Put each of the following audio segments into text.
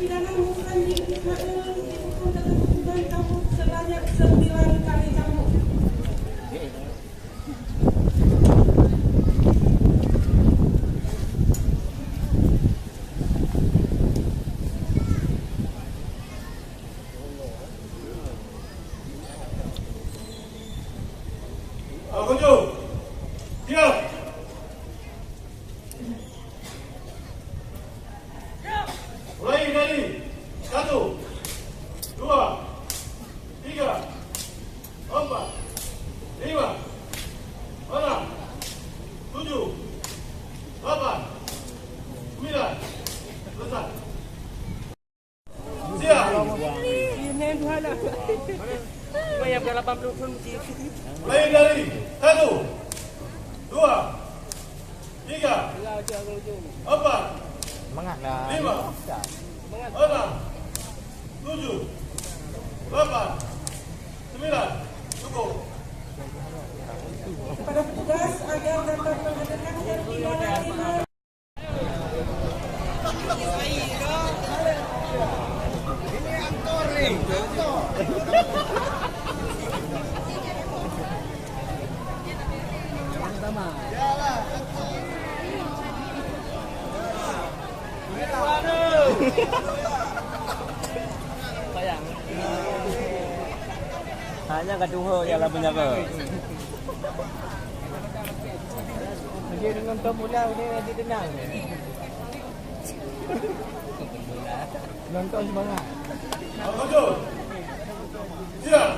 pidana menghukum dihukum dengan hukuman cambuk sebanyak 9 kali cambuk. Pengunjung, diam. Mulai dari 1, 2, 3, 4, 5, 6, 7, 8, 9, selesai. Siap. Bayar dah 80 pun mesti. Mulai dari 1, 2, 3, 4, Semangatlah. 5, 6, 7, 8, 9, cukup. Kepada petugas agar dapat mengadakan dan pidana 5. Sayang. Hanya kat Tuhan jalan penjaga. Dia dengan pemula dia tenang. Nonton semangat. Pengunjung, siap.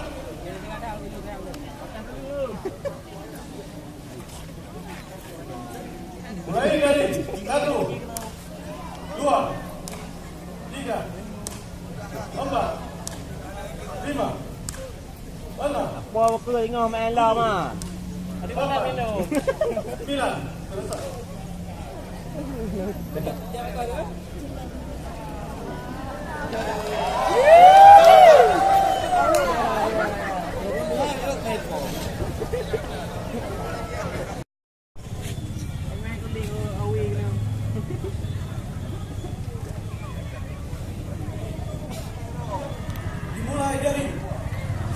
Mulai dari 1, 2, 3, 4, 5, 6, Apa aku ingat main lah mah. Ada mana minum? 9, selesai. Dimulai dari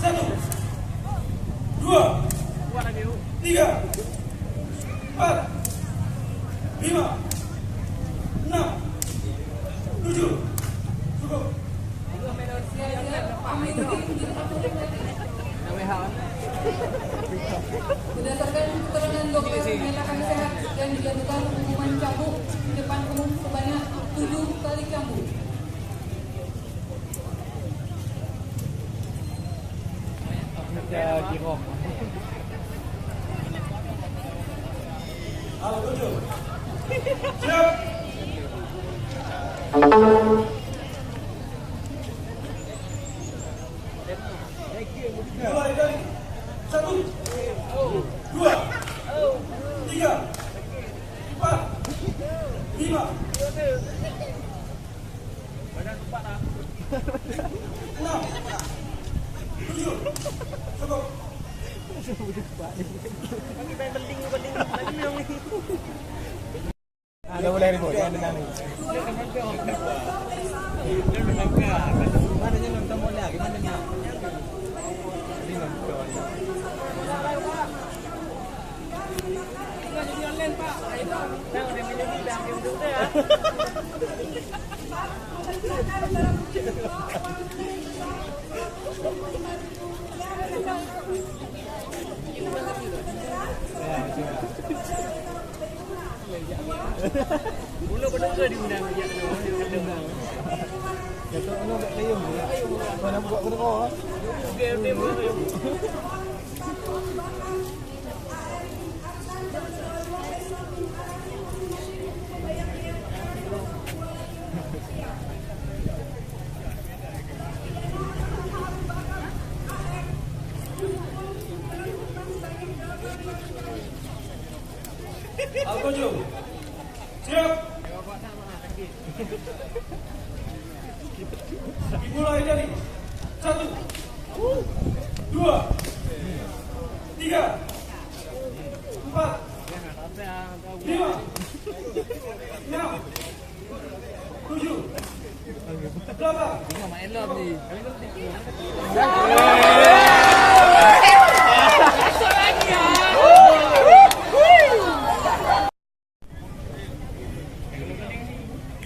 1, 2, 3, 4, 5, 6, 7, cukup. Berdasarkan keterangan dokter menyatakan sehat dan dijatuhkan hukuman cambuk di depan umum sebanyak 7 kali cambuk. Kita kira. Pengunjung, siap. Mulai dari 1, 2, 3, 4, 5, 6, 7, cukup. Kami main beling lagi minum ni. Ada boleh ribut, jangan dengar ni. Mana je nonton bola, gimana ni? Ini nonton. Jadi online Pak. Dah ada minum dah duduk dah. Mula penunggu diundang dia kena. Datuk anu kat Kayum je. Kau nak buat kena kau. Okey, okey. Pengunjung, siap. Dimulai dari 1, 2, 3, 4, 5, 6, 7, Delapan. Tengok main love ni.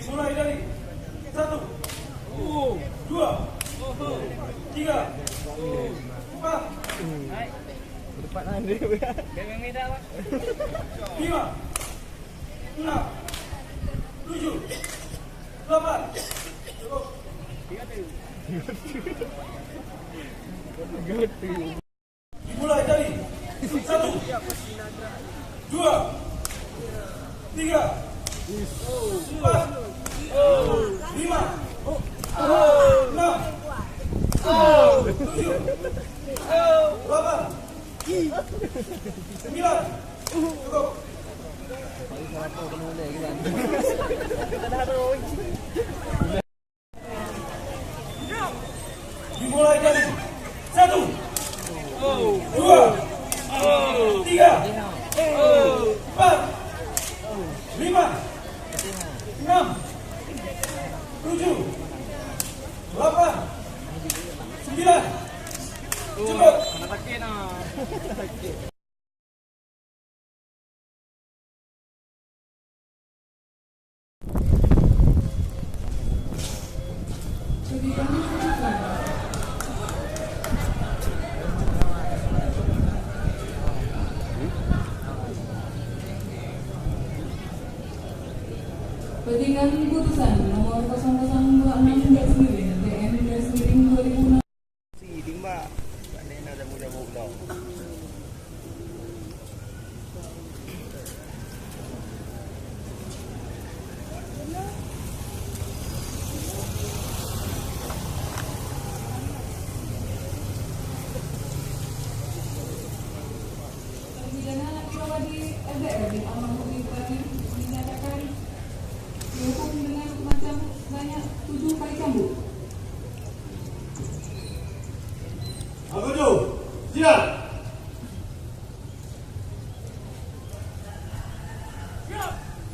Mulai dari 1, 2, 3, 4, Depan Andre. Jangan medak pak. 5, 6, 7, 8. Cukup. Dimulai dari 1, 2, 3, 4, 5, 6, 7, 8, 9. Cukup. Dimulai dari 1, 2, 3, 4, 5, 6, 7, 8, 9. Cukup. Sakit nah. Petikan putusan nomor 0026-9 DM/2006. Siding mbak. Tak nak jamu-jamu pula. Terpidana Irawadi LDR di Almarhum Ibrahim dinyatakan dihukum dengan macam sebanyak 7 kali cambuk. Agudu, siap.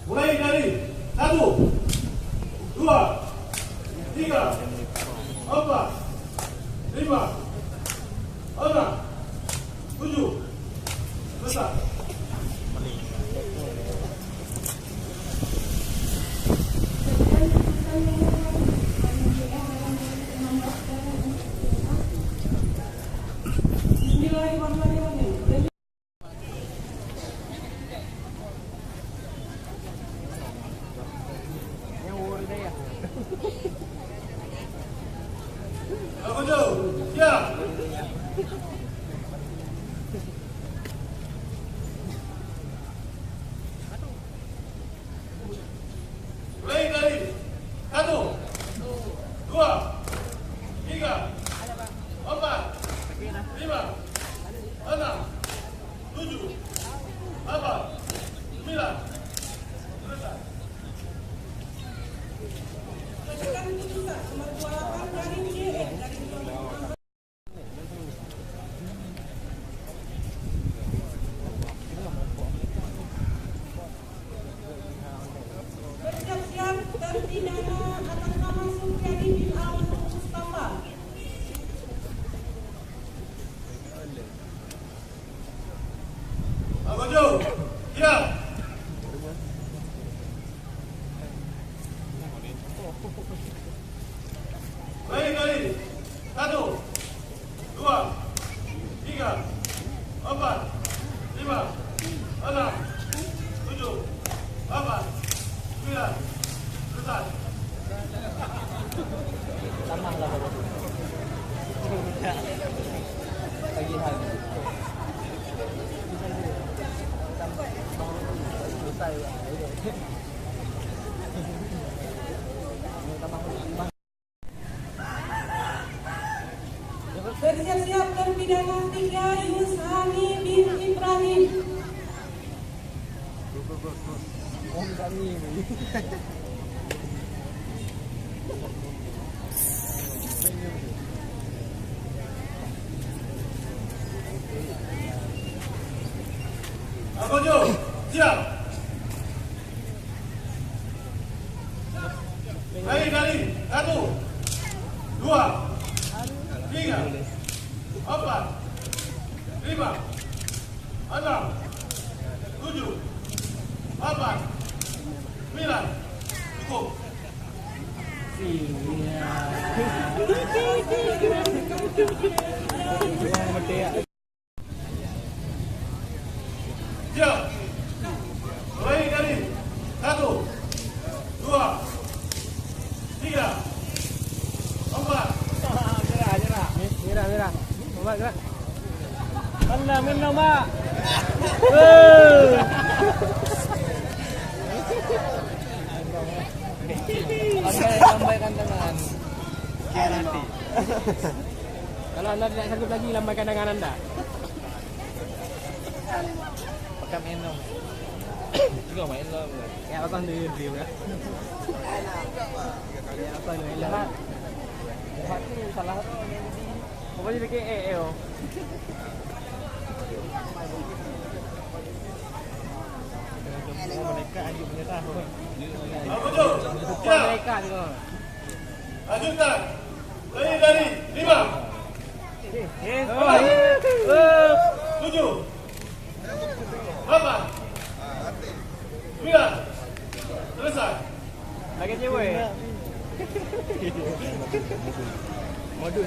Mulai dari 1, 2, 3, 4, 5, 6, 7. Selesai. Bismillahirrahmanirrahim. Agudu, siap. Mulai dari 1, 2, 3, 4, 5, 6, 7, 8, 9. Selesai. Bersiap-siap terpidana atas nama Supriyadi bin Al-Mustafa. Agudu, siap. Mulai dari 1, 2, 3, 4, 5, 6, 7, 8, 9. Selesai. Tambah lah. Bagi hal. Selesai. Bersiap-siap terpidana 3 Yunus Hani bin Ibrahim. Om kami ni. Agudu, siap. Mulai dari 1, 5, 6, 7, 8, 9. Cukup. Siap. Mulai dari 1, 2, 3, 4. Merah. Mak gerak. Minum, Mak. Lambaikan tangan. Nanti. Kalau anda tidak sanggup lagi, lambaikan tangan anda. Pakai minum. Juga main lo. Ya, apa tu review ya? Ya, apa ni? Lahat. Lahat tu salah tu. Apa jadi ke EO? Mereka aja menyerah. Abujo. Siap. Mereka tu. Lanjutkan. Mulai dari 5, 7, 8, 9. Selesai. Lagi je weh. Modul.